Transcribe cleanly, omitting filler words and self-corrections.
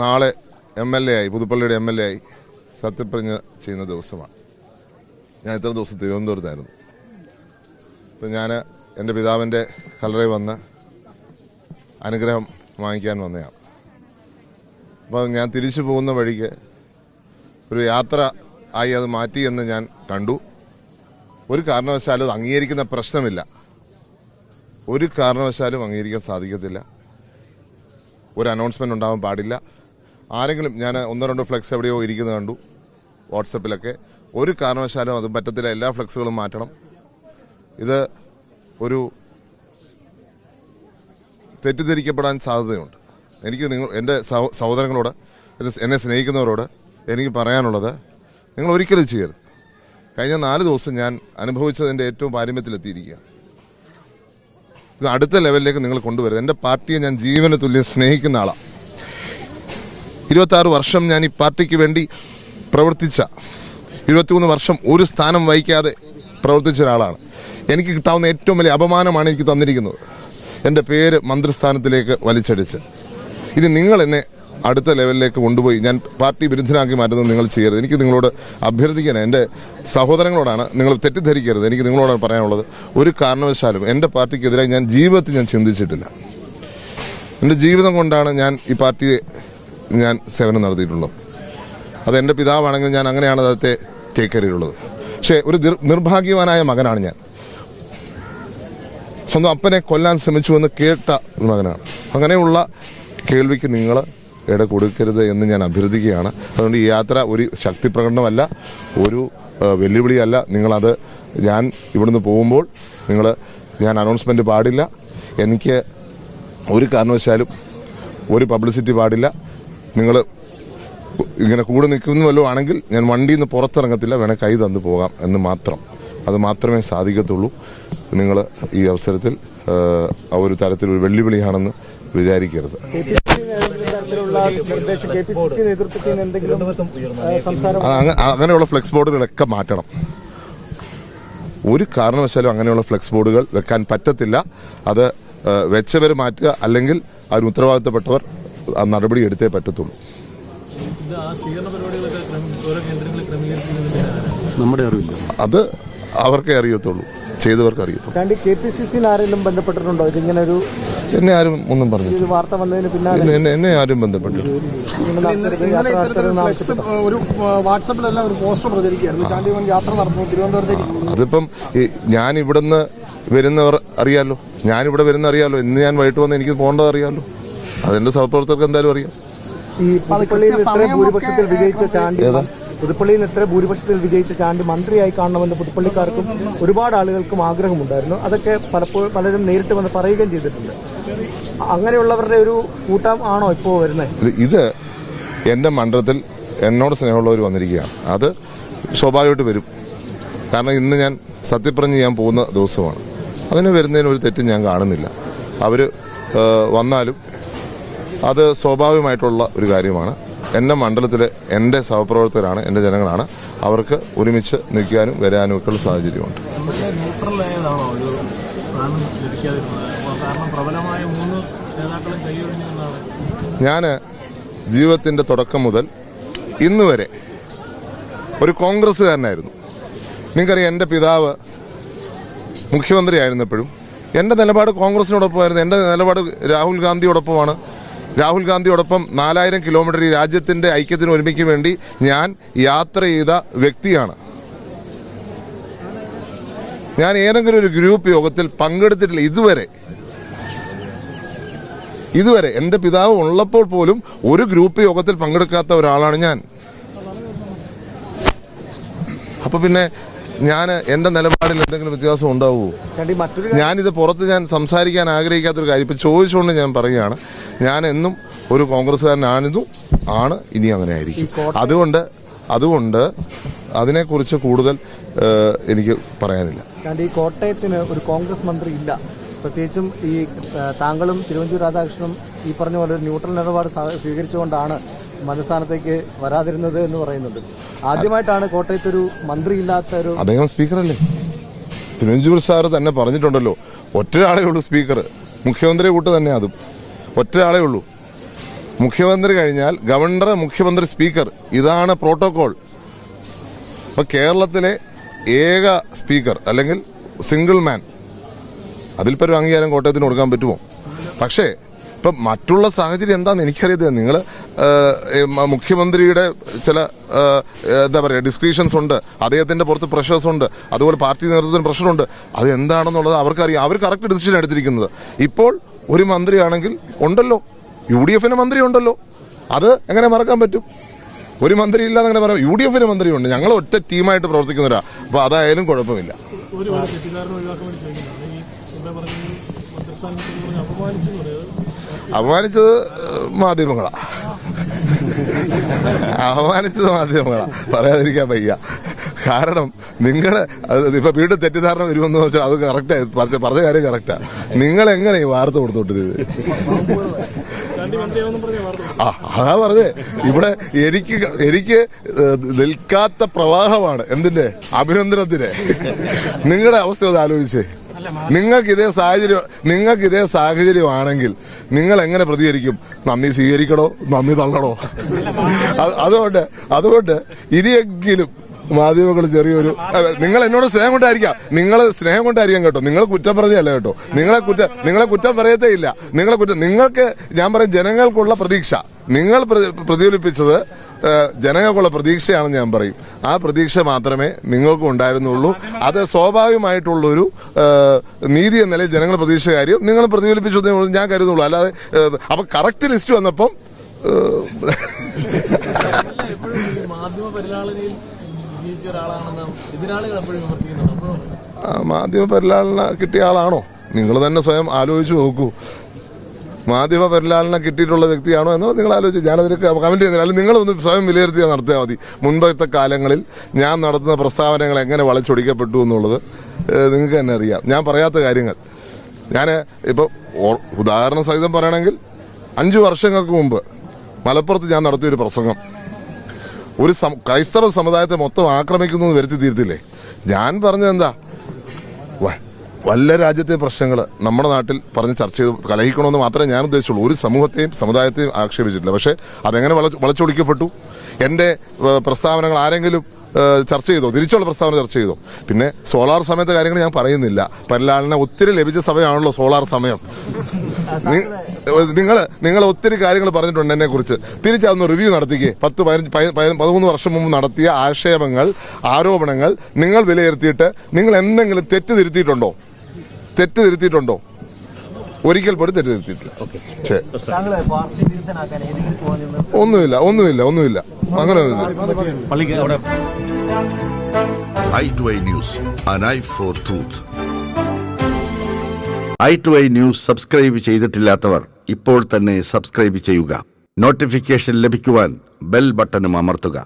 നാളെ MLA ആയി, പുതുപ്പള്ളിയുടെ MLA ആയി സത്യപ്രതിജ്ഞ ചെയ്യുന്ന ദിവസമാണ്. ഞാൻ ഇത്ര ദിവസം തിരുവനന്തപുരത്തായിരുന്നു. ഇപ്പം ഞാൻ എൻ്റെ പിതാവിൻ്റെ കല്ലറയിൽ വന്ന് അനുഗ്രഹം വാങ്ങിക്കാൻ വന്നതാണ്. അപ്പോൾ ഞാൻ തിരിച്ചു പോകുന്ന വഴിക്ക് ഒരു യാത്ര ആയി അത് മാറ്റി എന്ന് ഞാൻ കണ്ടു. ഒരു കാരണവശാലും അത് അംഗീകരിക്കുന്ന പ്രശ്നമില്ല, ഒരു കാരണവശാലും അംഗീകരിക്കാൻ സാധിക്കത്തില്ല. ഒരു അനൗൺസ്മെൻ്റ് ഉണ്ടാവാൻ പാടില്ല. ആരെങ്കിലും ഞാൻ 1-2 ഫ്ലെക്സ് എവിടെയോ ഇരിക്കുന്നത് കണ്ടു വാട്സപ്പിലൊക്കെ. ഒരു കാരണവശാലും അത് പറ്റത്തില്ല. എല്ലാ ഫ്ലെക്സുകളും മാറ്റണം. ഇത് ഒരു തെറ്റിദ്ധരിക്കപ്പെടാൻ സാധ്യതയുണ്ട്. എനിക്ക് എൻ്റെ സഹോദരങ്ങളോട്, എന്നെ സ്നേഹിക്കുന്നവരോട് എനിക്ക് പറയാനുള്ളത്, നിങ്ങൾ ഒരിക്കലും ചെയ്യരുത്. കഴിഞ്ഞ 4 ദിവസം ഞാൻ അനുഭവിച്ചതിൻ്റെ ഏറ്റവും പാരമ്യത്തിലെത്തിയിരിക്കുക. ഇത് അടുത്ത ലെവലിലേക്ക് നിങ്ങൾ കൊണ്ടുവരുന്നത്. എൻ്റെ പാർട്ടിയെ ഞാൻ ജീവന് തുല്യം സ്നേഹിക്കുന്ന ആളാണ്. 26 വർഷം ഞാൻ ഈ പാർട്ടിക്ക് വേണ്ടി പ്രവർത്തിച്ച, 23 വർഷം ഒരു സ്ഥാനം വഹിക്കാതെ പ്രവർത്തിച്ച ഒരാളാണ്. എനിക്ക് കിട്ടാവുന്ന ഏറ്റവും വലിയ അപമാനമാണ് എനിക്ക് തന്നിരിക്കുന്നത്, എൻ്റെ പേര് മന്ത്രിസ്ഥാനത്തിലേക്ക് വലിച്ചടിച്ച്. ഇനി നിങ്ങൾ എന്നെ അടുത്ത ലെവലിലേക്ക് കൊണ്ടുപോയി ഞാൻ പാർട്ടി വിരുദ്ധനാക്കി മാറ്റുന്നത് നിങ്ങൾ ചെയ്യരുത്. എനിക്ക് നിങ്ങളോട് അഭ്യർത്ഥിക്കാൻ, എൻ്റെ സഹോദരങ്ങളോടാണ്, നിങ്ങൾ തെറ്റിദ്ധരിക്കരുത്. എനിക്ക് നിങ്ങളോടാണ് പറയാനുള്ളത്, ഒരു കാരണവശാലും എൻ്റെ പാർട്ടിക്കെതിരായി ഞാൻ ജീവിതത്തിൽ ഞാൻ ചിന്തിച്ചിട്ടില്ല. എൻ്റെ ജീവിതം കൊണ്ടാണ് ഞാൻ ഈ പാർട്ടിയെ ഞാൻ സേവനം നടത്തിയിട്ടുള്ളത്. അതെൻ്റെ പിതാവാണെങ്കിൽ ഞാൻ അങ്ങനെയാണ് അദ്ദേഹത്തെ തേക്കറിയുള്ളത്. പക്ഷേ ഒരു നിർഭാഗ്യവാനായ മകനാണ് ഞാൻ. സ്വന്തം അപ്പനെ കൊല്ലാൻ ശ്രമിച്ചുവെന്ന് കേട്ട ഒരു മകനാണ്. അങ്ങനെയുള്ള കേൾവിക്ക് നിങ്ങൾ ഇട കൊടുക്കരുത് എന്ന് ഞാൻ അഭ്യർത്ഥിക്കുകയാണ്. അതുകൊണ്ട് ഈ യാത്ര ഒരു ശക്തി പ്രകടനമല്ല, ഒരു വെല്ലുവിളിയല്ല. നിങ്ങളത്, ഞാൻ ഇവിടുന്ന് പോകുമ്പോൾ ഞാൻ അനൗൺസ്മെൻറ്റ് പാടില്ല. എനിക്ക് ഒരു കാരണവശാലും ഒരു പബ്ലിസിറ്റി പാടില്ല. നിങ്ങൾ ഇങ്ങനെ കൂടെ നിൽക്കുന്നവല്ലോ ആണെങ്കിൽ ഞാൻ വണ്ടിയിൽ നിന്ന് പുറത്തിറങ്ങത്തില്ല, വേണേൽ കൈ തന്നു പോകാം എന്ന് മാത്രം. അത് മാത്രമേ സാധിക്കത്തുള്ളൂ. നിങ്ങൾ ഈ അവസരത്തിൽ ഒരു തരത്തിലൊരു വെല്ലുവിളിയാണെന്ന് വിചാരിക്കരുത്. അങ്ങനെയുള്ള ഫ്ലെക്സ് ബോർഡുകളൊക്കെ മാറ്റണം. ഒരു കാരണവശാലും അങ്ങനെയുള്ള ഫ്ലെക്സ് ബോർഡുകൾ വെക്കാൻ പറ്റത്തില്ല. അത് വെച്ചവർ മാറ്റുക, അല്ലെങ്കിൽ അതിന് ഉത്തരവാദിത്തപ്പെട്ടവർ ആ നടപടി എടുത്തേ പറ്റത്തുള്ളൂ. നമ്മുടെ അറിവില്ല, അത് അവർക്കേ അറിയത്തുള്ളൂ, ചെയ്തവർക്ക് അറിയത്തുള്ളൂ. ബന്ധപ്പെട്ടിട്ടുണ്ടോ ഇതിങ്ങനെ ഒരു? എന്നെ ആരും ഒന്നും പറഞ്ഞു, വാർത്ത വന്നതിന് പിന്നാലെ എന്നെ ആരും ബന്ധപ്പെട്ടില്ല. ഒരു വാട്സാപ്പിലെല്ലാം ഒരു പോസ്റ്റർ പ്രചരിക്കുകയായിരുന്നു, ചാണ്ടി യാത്ര നടന്നു തിരുവനന്തപുരത്തേക്ക്. അതിപ്പം ഞാൻ ഇവിടുന്ന് വരുന്നവർ അറിയാമല്ലോ, ഞാനിവിടെ വരുന്ന അറിയാമല്ലോ, ഇന്ന് ഞാൻ വൈകിട്ട് വന്ന് എനിക്ക് പോകേണ്ടത് അറിയാമല്ലോ. അതെന്റെ സഹപ്രവർത്തകർക്ക് എന്തായാലും അറിയാം. ഈ പുതുപ്പള്ളിയിൽ ഇത്ര ഭൂരിപക്ഷത്തിൽ വിജയിച്ച ചാണ്ടി മന്ത്രിയായി കാണണമെന്ന് പുതുപ്പള്ളിക്കാർക്കും ഒരുപാട് ആളുകൾക്കും ആഗ്രഹമുണ്ടായിരുന്നു. അതൊക്കെ പലരും നേരിട്ട് വന്ന് പറയുകയും ചെയ്തിട്ടുണ്ട്. അങ്ങനെയുള്ളവരുടെ ഒരു കൂട്ടം ആണോ ഇപ്പോൾ വരുന്നത്? ഇത് എൻ്റെ മണ്ഡലത്തിൽ എന്നോട് സ്നേഹമുള്ളവർ വന്നിരിക്കുകയാണ്. അത് സ്വാഭാവികമായിട്ട് വരും. കാരണം ഇന്ന് ഞാൻ സത്യപ്രതിജ്ഞ ചെയ്യാൻ പോകുന്ന ദിവസമാണ്. അതിന് വരുന്നതിന് ഒരു തെറ്റും ഞാൻ കാണുന്നില്ല. അവർ വന്നാലും അത് സ്വാഭാവികമായിട്ടുള്ള ഒരു കാര്യമാണ്. എൻ്റെ മണ്ഡലത്തിലെ എൻ്റെ സഹപ്രവർത്തകരാണ്, എൻ്റെ ജനങ്ങളാണ്. അവർക്ക് ഒരുമിച്ച് നിൽക്കാനും വരാനും ഒക്കെയുള്ള സാഹചര്യമുണ്ട്. ഞാൻ ജീവിതത്തിൻ്റെ തുടക്കം മുതൽ ഇന്ന് വരെ ഒരു കോൺഗ്രസ്സുകാരനായിരുന്നു. നിങ്ങൾക്കറിയാം, എൻ്റെ പിതാവ് മുഖ്യമന്ത്രിയായിരുന്നപ്പോഴും എൻ്റെ നിലപാട് കോൺഗ്രസിനോടൊപ്പമായിരുന്നു. എൻ്റെ നിലപാട് രാഹുൽ ഗാന്ധിയോടൊപ്പമാണ്. രാഹുൽ ഗാന്ധിയോടൊപ്പം 4000 കിലോമീറ്റർ ഈ രാജ്യത്തിൻ്റെ ഐക്യത്തിന് ഒരുമിക്ക് വേണ്ടി ഞാൻ യാത്ര ചെയ്ത വ്യക്തിയാണ്. ഞാൻ ഏതെങ്കിലും ഒരു ഗ്രൂപ്പ് യോഗത്തിൽ പങ്കെടുത്തിട്ടില്ല ഇതുവരെ. എൻ്റെ പിതാവ് ഉള്ളപ്പോൾ പോലും ഒരു ഗ്രൂപ്പ് യോഗത്തിൽ പങ്കെടുക്കാത്ത ഒരാളാണ് ഞാൻ. അപ്പോൾ പിന്നെ എൻ്റെ നിലപാടിൽ എന്തെങ്കിലും വ്യത്യാസം ഉണ്ടാവുമോ? ഞാനിത് പുറത്ത് ഞാൻ സംസാരിക്കാൻ ആഗ്രഹിക്കാത്തൊരു കാര്യം ഇപ്പം ചോദിച്ചുകൊണ്ട് ഞാൻ പറയുകയാണ്. ഞാൻ എന്നും ഒരു കോൺഗ്രസ്സുകാരനാണിതും ഇനി അങ്ങനെ ആയിരിക്കും. അതുകൊണ്ട് അതിനെക്കുറിച്ച് കൂടുതൽ എനിക്ക് പറയാനില്ല. ഈ കോട്ടയത്തിന് ഒരു കോൺഗ്രസ് മന്ത്രി ഇല്ല. പ്രത്യേകിച്ചും ഈ താങ്കളും തിരുവഞ്ചൂർ രാധാകൃഷ്ണനും ഈ പറഞ്ഞ പോലെ ഒരു ന്യൂട്രൽ നിലപാട് സ്വീകരിച്ചുകൊണ്ടാണ് മന്ത്രിസ്ഥാനത്തേക്ക് വരാതിരുന്നത് എന്ന് പറയുന്നുണ്ട്. ആദ്യമായിട്ടാണ് കോട്ടയത്തൊരു മന്ത്രി ഇല്ലാത്ത ഒരു. അദ്ദേഹം സ്പീക്കറല്ലേ? തിരുവഞ്ചൂർ സാറ് തന്നെ പറഞ്ഞിട്ടുണ്ടല്ലോ, ഒറ്റയാളേ ഉള്ളൂ സ്പീക്കർ, മുഖ്യമന്ത്രിയെ കൂട്ട് തന്നെ, അതും ഒറ്റയാളേ ഉള്ളൂ. മുഖ്യമന്ത്രി കഴിഞ്ഞാൽ ഗവർണർ, മുഖ്യമന്ത്രി, സ്പീക്കർ, ഇതാണ് പ്രോട്ടോകോൾ. ഇപ്പൊ കേരളത്തിലെ ഏക സ്പീക്കർ അല്ലെങ്കിൽ സിംഗിൾ മാൻ, അതിൽപ്പൊരു അംഗീകാരം കോട്ടയത്തിന് കൊടുക്കാൻ പറ്റുമോ? പക്ഷേ ഇപ്പം മറ്റുള്ള സാഹചര്യം എന്താണെന്ന് എനിക്കറിയത്തില്ല. നിങ്ങൾ മുഖ്യമന്ത്രിയുടെ ചില എന്താ പറയുക ഡിസ്ക്രിഷൻസ് ഉണ്ട്, അദ്ദേഹത്തിൻ്റെ പുറത്ത് പ്രഷേഴ്സ് ഉണ്ട്, അതുപോലെ പാർട്ടി നേതൃത്വത്തിന് പ്രഷറുണ്ട്. അത് എന്താണെന്നുള്ളത് അവർക്കറിയാം. അവർ കറക്റ്റ് ഡിസിഷൻ എടുത്തിരിക്കുന്നത്. ഇപ്പോൾ ഒരു മന്ത്രിയാണെങ്കിൽ ഉണ്ടല്ലോ, UDF മന്ത്രി ഉണ്ടല്ലോ, അത് എങ്ങനെ മറക്കാൻ പറ്റും? ഒരു മന്ത്രി ഇല്ലാന്ന് അങ്ങനെ പറയാം. UDF മന്ത്രിയുണ്ട്. ഞങ്ങൾ ഒറ്റ ടീമായിട്ട് പ്രവർത്തിക്കുന്നവരാ. അപ്പോൾ അതായാലും കുഴപ്പമില്ല. അപമാനിച്ചത് മാധ്യമങ്ങളാണ്. പറയാതിരിക്കാൻ വയ്യ. കാരണം നിങ്ങൾ ഇപ്പൊ വീണ്ടും തെറ്റിദ്ധാരണ വരുമെന്ന് വെച്ചാൽ അത് കറക്റ്റായി പറഞ്ഞ കാര്യം കറക്റ്റാ. നിങ്ങൾ എങ്ങനെ ഈ വാർത്ത കൊടുത്തോട്ടിരുന്നത്? അതാ പറഞ്ഞേ. ഇവിടെ എനിക്ക് നിൽക്കാത്ത പ്രവാഹമാണ് എന്തിന്റെ അഭിനന്ദനത്തിന്. നിങ്ങളുടെ അവസ്ഥ ഒന്ന് ആലോചിച്ചേ. നിങ്ങൾക്ക് ഇതേ സാഹചര്യമാണെങ്കിൽ നിങ്ങൾ എങ്ങനെ പ്രതികരിക്കും? നന്ദി സ്വീകരിക്കണോ, നന്ദി തള്ളണോ? അതുകൊണ്ട് ഇനിയെങ്കിലും മാധ്യമങ്ങൾ ചെറിയൊരു, നിങ്ങൾ എന്നോട് സ്നേഹം കൊണ്ടായിരിക്കാം, കേട്ടോ. നിങ്ങൾ കുറ്റം പറഞ്ഞല്ല കേട്ടോ. നിങ്ങളെ കുറ്റം പറയത്തേ ഇല്ല. നിങ്ങൾക്ക് ഞാൻ പറയും, ജനങ്ങൾക്കുള്ള പ്രതീക്ഷ നിങ്ങൾ പ്രതിഫലിപ്പിച്ചത് ജനങ്ങൾക്കുള്ള പ്രതീക്ഷയാണെന്ന് ഞാൻ പറയും. ആ പ്രതീക്ഷ മാത്രമേ നിങ്ങൾക്കും ഉണ്ടായിരുന്നുള്ളൂ. അത് സ്വാഭാവികമായിട്ടുള്ളൊരു നീതി എന്ന നിലയിൽ ജനങ്ങൾ പ്രതീക്ഷ കാര്യം നിങ്ങൾ പ്രതിഫലിപ്പിച്ചു ഞാൻ കരുതുന്നുള്ളൂ. അല്ലാതെ അപ്പൊ കറക്റ്റ് ലിസ്റ്റ് വന്നപ്പം മാധ്യമ പരിലാളന കിട്ടിയ ആളാണോ? നിങ്ങൾ തന്നെ സ്വയം ആലോചിച്ച് നോക്കൂ. മാധ്യമ പരിലാളന കിട്ടിയിട്ടുള്ള വ്യക്തിയാണോ എന്ന് നിങ്ങൾ ആലോചിച്ച്. ഞാനതിന് കമന്റ് ചെയ്യുന്നില്ല. അല്ലെങ്കിൽ നിങ്ങളൊന്ന് സ്വയം വിലയിരുത്തിയാൽ നടത്തിയാൽ മതി. മുൻപത്തെ കാലങ്ങളിൽ ഞാൻ നടത്തുന്ന പ്രസ്താവനകൾ എങ്ങനെ വളച്ചൊടിക്കപ്പെട്ടു എന്നുള്ളത് നിങ്ങൾക്ക് തന്നെ അറിയാം. ഞാൻ പറയാത്ത കാര്യങ്ങൾ ഞാൻ ഇപ്പോൾ ഉദാഹരണ സഹിതം പറയണമെങ്കിൽ 5 വർഷങ്ങൾക്ക് മുമ്പ് മലപ്പുറത്ത് ഞാൻ നടത്തിയൊരു പ്രസംഗം ഒരു ക്രൈസ്തവ സമുദായത്തെ മൊത്തം ആക്രമിക്കുന്നു വരുത്തി തീർത്തില്ലേ. ഞാൻ പറഞ്ഞത് എന്താ, വല്ല രാജ്യത്തെ പ്രശ്നങ്ങൾ നമ്മുടെ നാട്ടിൽ പറഞ്ഞ് ചർച്ച ചെയ്ത് കലഹിക്കണമെന്ന് മാത്രമേ ഞാൻ ഉദ്ദേശിച്ചുള്ളൂ. ഒരു സമൂഹത്തെയും സമുദായത്തെയും ആക്ഷേപിച്ചിട്ടില്ല. പക്ഷേ അതെങ്ങനെ വളച്ചൊടിക്കപ്പെട്ടു? എൻ്റെ പ്രസ്താവനകൾ ആരെങ്കിലും ചർച്ച ചെയ്തോ? തിരിച്ചുള്ള പ്രസ്താവന ചർച്ച ചെയ്തോ? പിന്നെ സോളാർ സമയത്തെ കാര്യങ്ങൾ ഞാൻ പറയുന്നില്ല. പരിലാളന ഒത്തിരി ലഭിച്ച സമയമാണല്ലോ സോളാർ സമയം. നിങ്ങൾ ഒത്തിരി കാര്യങ്ങൾ പറഞ്ഞിട്ടുണ്ട് എന്നെ കുറിച്ച്. തിരിച്ചതൊന്ന് റിവ്യൂ നടത്തിക്കേ. 13 വർഷം മുമ്പ് നടത്തിയ ആരോപണങ്ങൾ നിങ്ങൾ വിലയിരുത്തിയിട്ട് നിങ്ങൾ എന്തെങ്കിലും തെറ്റ് തിരുത്തിയിട്ടുണ്ടോ? ഒരിക്കൽ പോലും തെറ്റ് തിരുത്തിയിട്ടില്ല. ഒന്നുമില്ല. അങ്ങനെ i2i News, an eye for truth. i2i News subscribe ചെയ്തിട്ടില്ലാത്തവർ ഇപ്പോൾ തന്നെ സബ്സ്ക്രൈബ് ചെയ്യുക. നോട്ടിഫിക്കേഷൻ ലഭിക്കുവാൻ ബെൽ ബട്ടണും അമർത്തുക.